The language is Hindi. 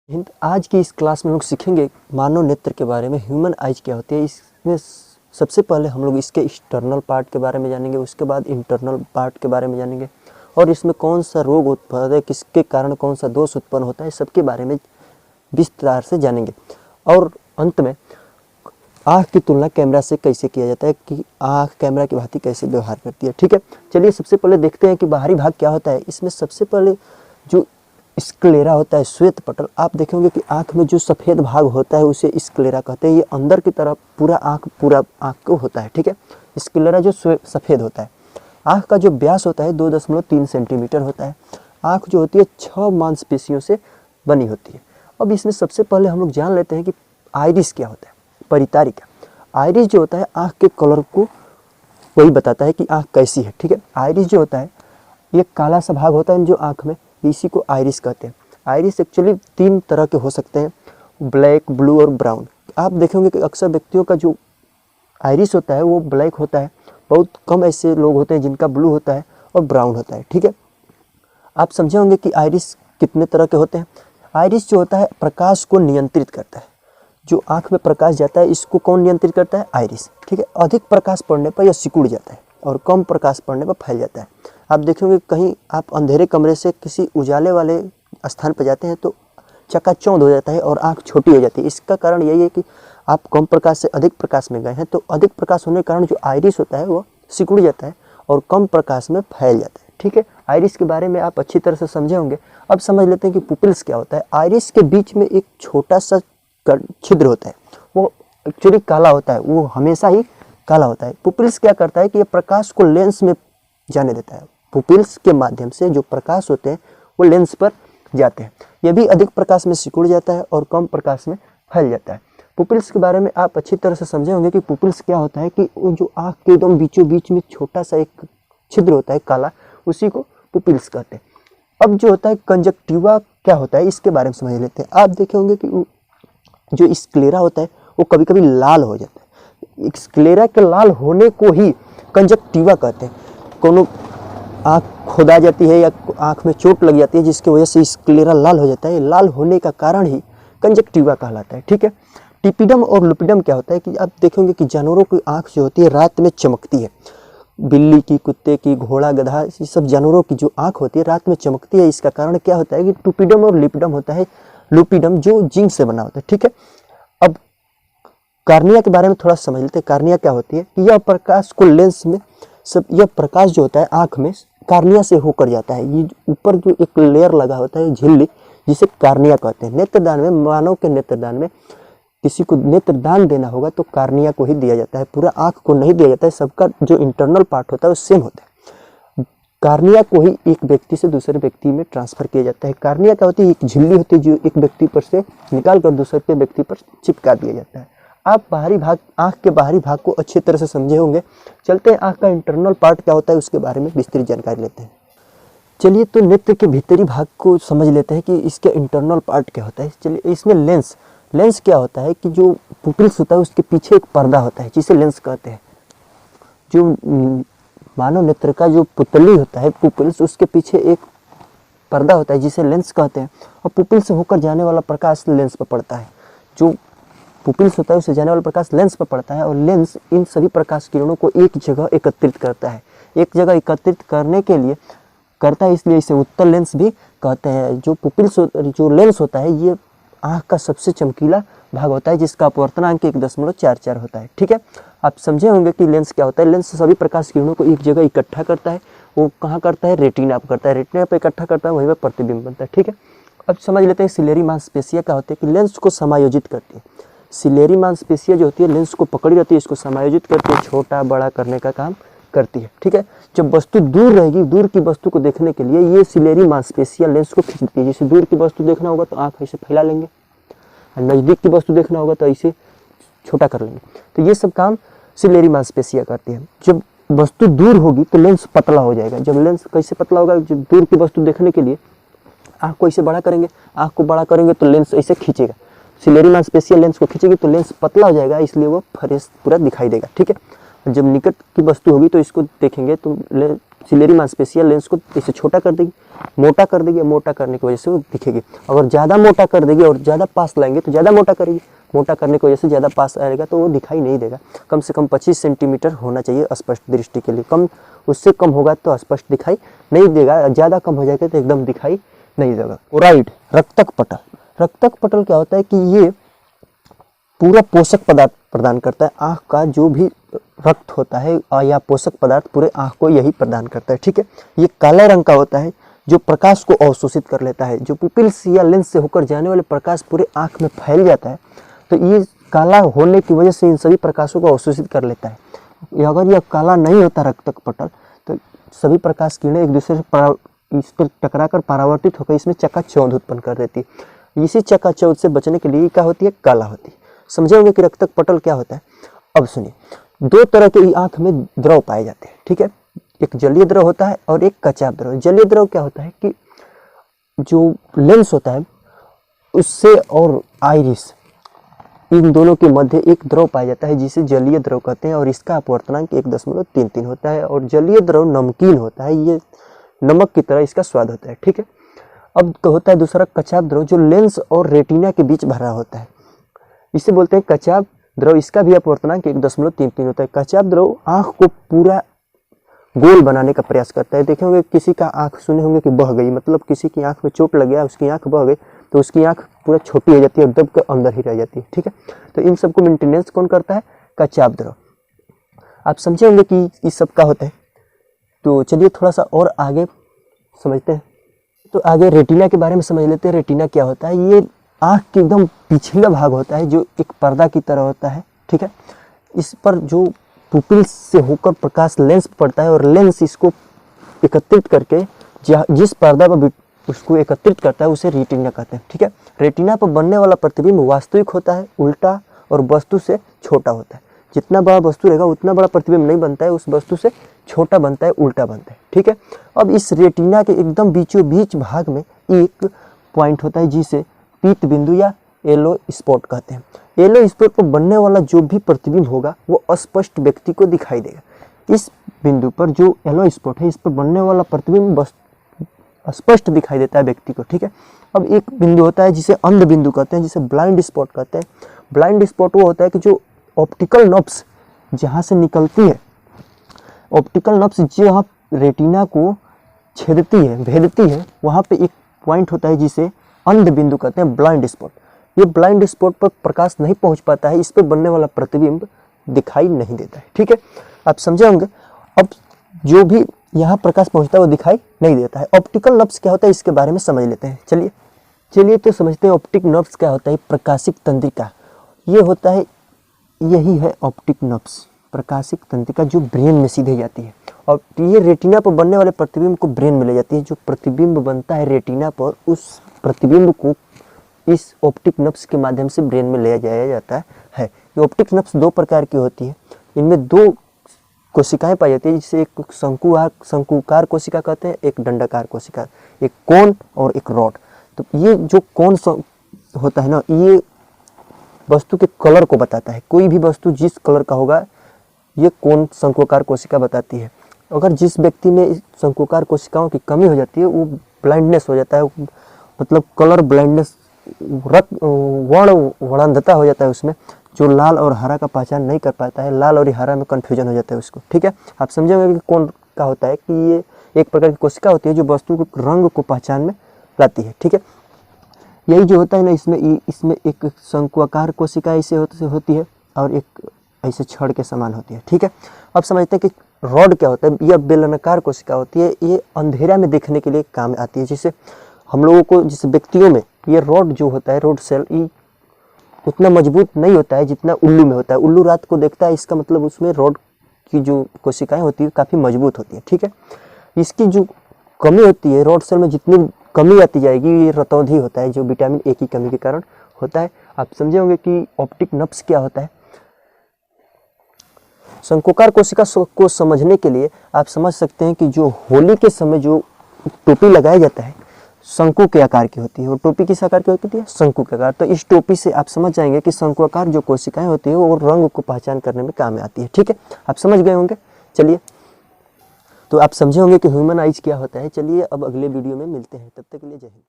आज की इस क्लास में हम लोग सीखेंगे मानव नेत्र के बारे में। ह्यूमन आइज क्या होती है। इसमें सबसे पहले हम लोग इसके एक्सटर्नल पार्ट के बारे में जानेंगे, उसके बाद इंटरनल पार्ट के बारे में जानेंगे और इसमें कौन सा रोग उत्पन्न है, किसके कारण कौन सा दोष उत्पन्न होता है, सबके बारे में विस्तार से जानेंगे। और अंत में आँख की तुलना कैमरा से कैसे किया जाता है कि आँख कैमरा की भांति कैसे व्यवहार करती है। ठीक है, चलिए सबसे पहले देखते हैं कि बाहरी भाग क्या होता है। इसमें सबसे पहले जो स्क्लेरा होता है, श्वेत पटल, आप देखेंगे कि आँख में जो सफ़ेद भाग होता है उसे स्क्लेरा कहते हैं। ये अंदर की तरफ पूरा आँख को होता है। ठीक है, स्क्लेरा जो सफ़ेद होता है। आँख का जो व्यास होता है 2.3 सेंटीमीटर होता है। आँख जो होती है 6 मांसपेशियों से बनी होती है। अब इसमें सबसे पहले हम लोग जान लेते हैं कि आइरिस क्या होता है, परितारिका। आइरिस जो होता है आँख के कलर को वही बताता है कि आँख कैसी है। ठीक है, आइरिस जो होता है ये काला सा भाग होता है जो आँख में, इसी को आइरिस कहते हैं। आइरिस एक्चुअली 3 तरह के हो सकते हैं, ब्लैक, ब्लू और ब्राउन। आप देखेंगे कि अक्सर व्यक्तियों का जो आइरिस होता है वो ब्लैक होता है, बहुत कम ऐसे लोग होते हैं जिनका ब्लू होता है और ब्राउन होता है। ठीक है, आप समझे होंगे कि आइरिस कितने तरह के होते हैं। आइरिस जो होता है प्रकाश को नियंत्रित करता है। जो आँख में प्रकाश जाता है इसको कौन नियंत्रित करता है? आइरिस। ठीक है, अधिक प्रकाश पड़ने पर यह सिकुड़ जाता है और कम प्रकाश पड़ने पर फैल जाता है। आप देखेंगे कहीं आप अंधेरे कमरे से किसी उजाले वाले स्थान पर जाते हैं तो चकाचौंध हो जाता है और आँख छोटी हो जाती है। इसका कारण यही है कि आप कम प्रकाश से अधिक प्रकाश में गए हैं, तो अधिक प्रकाश होने के कारण जो आइरिस होता है वो सिकुड़ जाता है और कम प्रकाश में फैल जाता है। ठीक है, आइरिस के बारे में आप अच्छी तरह से समझे होंगे। अब समझ लेते हैं कि पुपिल्स क्या होता है। आइरिस के बीच में एक छोटा सा छिद्र होता है, वो एक्चुअली काला होता है, वो हमेशा ही काला होता है। पुपिल्स क्या करता है कि ये प्रकाश को लेंस में जाने देता है। पुपिल्स के माध्यम से जो प्रकाश होते हैं वो लेंस पर जाते हैं। यह भी अधिक प्रकाश में सिकुड़ जाता है और कम प्रकाश में फैल जाता है। पुपिल्स के बारे में आप अच्छी तरह से समझे होंगे कि पुपिल्स क्या होता है कि वो जो आँख के एकदम बीचों बीच में छोटा सा एक छिद्र होता है काला, उसी को पुपिल्स कहते हैं। अब जो होता है कंजक्टिवा क्या होता है, इसके बारे में समझ लेते हैं। आप देखे होंगे कि जो स्क्लेरा होता है वो कभी कभी लाल हो जाता है। स्क्लेरा के लाल होने को ही कंजक्टिवा कहते हैं। कोनो आँख खोदा जाती है या आँख में चोट लग जाती है जिसकी वजह से स्क्लेरा लाल हो जाता है, लाल होने का कारण ही कंजक्टिवा कहलाता है। ठीक है, टिपिडम और लुपिडम क्या होता है कि आप देखेंगे कि जानवरों की आँख जो होती है रात में चमकती है। बिल्ली की, कुत्ते की, घोड़ा, गधा, ये सब जानवरों की जो आँख होती है रात में चमकती है। इसका कारण क्या होता है कि टुपिडम और लिपिडम होता है। लुपिडम जो जिंक से बना होता है। ठीक है, अब कार्निया के बारे में थोड़ा समझ लेते हैं। कार्निया क्या होती है कि यह प्रकाश को लेंस में यह प्रकाश जो होता है आँख में कार्निया से होकर जाता है। ये ऊपर जो एक लेयर लगा होता है झिल्ली, जिसे कार्निया कहते हैं। नेत्रदान में, मानव के नेत्रदान में किसी को नेत्रदान देना होगा तो कार्निया को ही दिया जाता है, पूरा आँख को नहीं दिया जाता है। सबका जो इंटरनल पार्ट होता है वो सेम होता है। कार्निया को ही एक व्यक्ति से दूसरे व्यक्ति में ट्रांसफर किया जाता है। कार्निया क्या होती है? एक झिल्ली होती है जो एक व्यक्ति पर से निकाल कर दूसरे व्यक्ति पर चिपका दिया जाता है। आप बाहरी भाग, आँख के बाहरी भाग को अच्छी तरह से समझे होंगे। चलते हैं आँख का इंटरनल पार्ट क्या होता है उसके बारे में विस्तृत जानकारी लेते हैं। चलिए तो नेत्र के भीतरी भाग को समझ लेते हैं कि इसके इंटरनल पार्ट क्या होता है। चलिए इसमें लेंस क्या होता है कि जो पुपिल्स होता है उसके पीछे एक पर्दा होता है जिसे लेंस कहते हैं। जो मानव नेत्र का जो पुतली होता है पुपिल्स, उसके पीछे एक पर्दा होता है जिसे लेंस कहते हैं और पुपिल से होकर जाने वाला प्रकाश लेंस पर पड़ता है। जो पुपिल्स होता है उससे जाने वाला प्रकाश लेंस पर पड़ता है और लेंस इन सभी प्रकाश किरणों को एक जगह एकत्रित करता है। एक जगह एकत्रित करने के लिए करता है, इसलिए इसे उत्तल लेंस भी कहते हैं। जो लेंस होता है ये आँख का सबसे चमकीला भाग होता है जिसका अपवर्तनांक 1.44 होता है। ठीक है, आप समझे होंगे कि लेंस क्या होता है। लेंस सभी प्रकाश किरणों को एक जगह इकट्ठा करता है। वो कहाँ करता है? रेटिना पर करता है। रेटिना पर इकट्ठा करता है, वहीं पर प्रतिबिंब बनता है। ठीक है, अब समझ लेते हैं सिलेरी मांसपेशियाँ क्या होती है कि लेंस को समायोजित करती है। सिलेरी मांसपेशियाँ जो होती है लेंस को पकड़ी रहती है, इसको समायोजित करती है, छोटा बड़ा करने का काम करती है। ठीक है, जब वस्तु दूर रहेगी, दूर की वस्तु को देखने के लिए ये सिलेरी मांसपेशियाँ लेंस को खींचती है। जैसे दूर की वस्तु देखना होगा तो आँख ऐसे फैला लेंगे, नज़दीक की वस्तु देखना होगा तो ऐसे छोटा कर लेंगे। तो ये सब काम सिलेरी मांसपेशियाँ करती है। जब वस्तु दूर होगी तो लेंस पतला हो जाएगा। जब लेंस कैसे पतला होगा? जब दूर की वस्तु देखने के लिए आँख को ऐसे बड़ा करेंगे, आँख को बड़ा करेंगे तो लेंस ऐसे खींचेगा। सिलेरी मांसपेशियाँ लेंस को खींचेगी तो लेंस पतला हो जाएगा, इसलिए वो फ्रेश पूरा दिखाई देगा। ठीक है, जब निकट की वस्तु होगी तो इसको देखेंगे तो सिलेरी मांसपेशियां लेंस को इसे छोटा कर देगी, मोटा कर देगी, मोटा करने की वजह से वो दिखेगी। अगर ज़्यादा मोटा कर देगी और ज़्यादा पास लाएंगे तो ज़्यादा मोटा करेगी, मोटा करने की वजह से ज़्यादा पास आएगा तो वो दिखाई नहीं देगा। कम से कम 25 सेंटीमीटर होना चाहिए स्पष्ट दृष्टि के लिए, कम उससे कम होगा तो स्पष्ट दिखाई नहीं देगा, ज़्यादा कम हो जाएगा तो एकदम दिखाई नहीं देगा। कोराइड, रक्तक पटल। रक्तक पटल क्या होता है कि ये पूरा पोषक पदार्थ प्रदान करता है। आँख का जो भी रक्त होता है या पोषक पदार्थ पूरे आँख को यही प्रदान करता है, ठीक है। ये काले रंग का होता है जो प्रकाश को अवशोषित कर लेता है। जो पुपिल्स या लेंस से होकर जाने वाले प्रकाश पूरे आँख में फैल जाता है तो ये काला होने की वजह से इन सभी प्रकाशों को अवशोषित कर लेता है। अगर यह काला नहीं होता रक्तक पटल तो सभी प्रकाश किरणें एक दूसरे से इस पर टकराकर परावर्तित होकर इसमें चकाचौंध उत्पन्न कर देती है। इसी चकाचौंध से बचने के लिए क्या होती है, काला होती है। समझे होंगे कि रक्तक पटल क्या होता है। अब सुनिए, दो तरह के आँख में द्रव पाए जाते हैं, ठीक है। एक जलीय द्रव होता है और एक कचाप द्रव। जलीय द्रव क्या होता है कि जो लेंस होता है उससे और आइरिस इन दोनों के मध्य एक द्रव पाया जाता है जिसे जलीय द्रव कहते हैं और इसका अपवर्तनांक 1.33 होता है। और जलीय द्रव नमकीन होता है, ये नमक की तरह इसका स्वाद होता है, ठीक है। अब तो होता है दूसरा कचाप द्रव जो लेंस और रेटिना के बीच भरा होता है, इसे बोलते हैं कचाप द्रव। इसका भी अपवर्तनांक 1.33 होता है। कचाप द्रव आँख को पूरा गोल बनाने का प्रयास करता है। देखे होंगे किसी का आँख, सुने होंगे कि बह गई, मतलब किसी की आँख में चोट लग गया, उसकी आँख बह गई तो उसकी आँख पूरा छोटी हो जाती है और दब कर अंदर ही रह जाती है, ठीक है। तो इन सबको मेंटेनेंस कौन करता है, कचाप द्रव। आप समझे होंगे कि इस सब का होता है। तो चलिए थोड़ा सा और आगे समझते हैं। तो आगे रेटिना के बारे में समझ लेते हैं। रेटिना क्या होता है, ये आँख के एकदम पिछला भाग होता है जो एक पर्दा की तरह होता है, ठीक है। इस पर जो पुपिल्स से होकर प्रकाश लेंस पड़ता है और लेंस इसको एकत्रित करके जिस पर्दा पर उसको एकत्रित करता है उसे रेटिना कहते हैं, ठीक है। रेटिना पर बनने वाला प्रतिबिंब वास्तविक होता है, उल्टा और वस्तु से छोटा होता है। जितना बड़ा वस्तु रहेगा उतना बड़ा प्रतिबिंब नहीं बनता है, उस वस्तु से छोटा बनता है, उल्टा बनता है, ठीक है। अब इस रेटिना के एकदम बीचों बीच भाग में एक पॉइंट होता है जिसे पीत बिंदु या येलो स्पॉट कहते हैं। येलो स्पॉट पर बनने वाला जो भी प्रतिबिंब होगा वो अस्पष्ट व्यक्ति को दिखाई देगा। इस बिंदु पर जो येलो स्पॉट है इस पर बनने वाला प्रतिबिंब स्पष्ट दिखाई देता है व्यक्ति को, ठीक है। अब एक बिंदु होता है जिसे अंध बिंदु कहते हैं, जिसे ब्लाइंड स्पॉट कहते हैं। ब्लाइंड स्पॉट वो होता है कि जो ऑप्टिकल नब्स जहाँ से निकलती है, ऑप्टिकल नब्स जो रेटिना को छेदती है, भेदती है, वहाँ पे एक पॉइंट होता है जिसे अंध बिंदु कहते हैं, ब्लाइंड स्पॉट। ये ब्लाइंड स्पॉट पर प्रकाश नहीं पहुँच पाता है, इस पर बनने वाला प्रतिबिंब दिखाई नहीं देता है, ठीक है। आप समझे होंगे। अब जो भी यहाँ प्रकाश पहुँचता है वो दिखाई नहीं देता है। ऑप्टिकल नब्स क्या होता है इसके बारे में समझ लेते हैं। चलिए तो समझते हैं ऑप्टिक नब्स क्या होता है। प्रकाशिक तंत्रिका ये होता है, यही है ऑप्टिक नब्स, प्रकाशिक तंत्रिका जो ब्रेन में सीधे जाती है और ये रेटिना पर बनने वाले प्रतिबिंब को ब्रेन में ले जाती है। जो प्रतिबिंब बनता है रेटिना पर उस प्रतिबिंब को इस ऑप्टिक नब्स के माध्यम से ब्रेन में ले जाया जाता है। ये ऑप्टिक नब्स दो प्रकार की होती है, इनमें दो कोशिकाएं पाई जाती है जिसे एक शंकुकार कोशिका कहते हैं, एक दंडाकार कोशिका, एक कोन और एक रॉड। तो ये जो कोन होता है ना, ये वस्तु के कलर को बताता है। कोई भी वस्तु जिस कलर का होगा ये कोन शंकुकार कोशिका बताती है। अगर जिस व्यक्ति में शंकुकार कोशिकाओं की कमी हो जाती है वो ब्लाइंडनेस हो जाता है, मतलब कलर ब्लाइंडनेस, वर्णांधता हो जाता है उसमें, जो लाल और हरा का पहचान नहीं कर पाता है, लाल और हरा में कन्फ्यूजन हो जाता है उसको, ठीक है। आप समझेंगे कि कौन का होता है कि ये एक प्रकार की कोशिका होती है जो वस्तु के रंग को पहचान में लाती है, ठीक है। यही जो होता है ना, इसमें एक शंकुआकार कोशिका ऐसे होती है और एक ऐसे छड़ के समान होती है, ठीक है। अब समझते हैं कि रॉड क्या होता है। यह बेलनाकार कोशिका होती है, ये अंधेरा में देखने के लिए काम आती है। जैसे हम लोगों को, जैसे व्यक्तियों में ये रॉड जो होता है, रॉड सेल, ये उतना मजबूत नहीं होता है जितना उल्लू में होता है। उल्लू रात को देखता है, इसका मतलब उसमें रॉड की जो कोशिकाएं होती है काफ़ी मजबूत होती है, ठीक है। इसकी जो कमी होती है रॉड सेल में, जितनी कमी आती जाएगी, ये रतौंधी होता है जो विटामिन ए की कमी के कारण होता है। आप समझे होंगे कि ऑप्टिक नब्स क्या होता है। शंकुकार कोशिका को समझने के लिए आप समझ सकते हैं कि जो होली के समय जो टोपी लगाया जाता है शंकु के आकार की होती है, और टोपी किस आकार की होती है, शंकु के आकार। तो इस टोपी से आप समझ जाएंगे कि शंकुआकार जो कोशिकाएं होती है वो रंग को पहचान करने में काम आती है, ठीक है। आप समझ गए होंगे। चलिए तो आप समझे होंगे कि ह्यूमन आइज क्या होता है। चलिए अब अगले वीडियो में मिलते हैं, तब तक के लिए जय हिंद।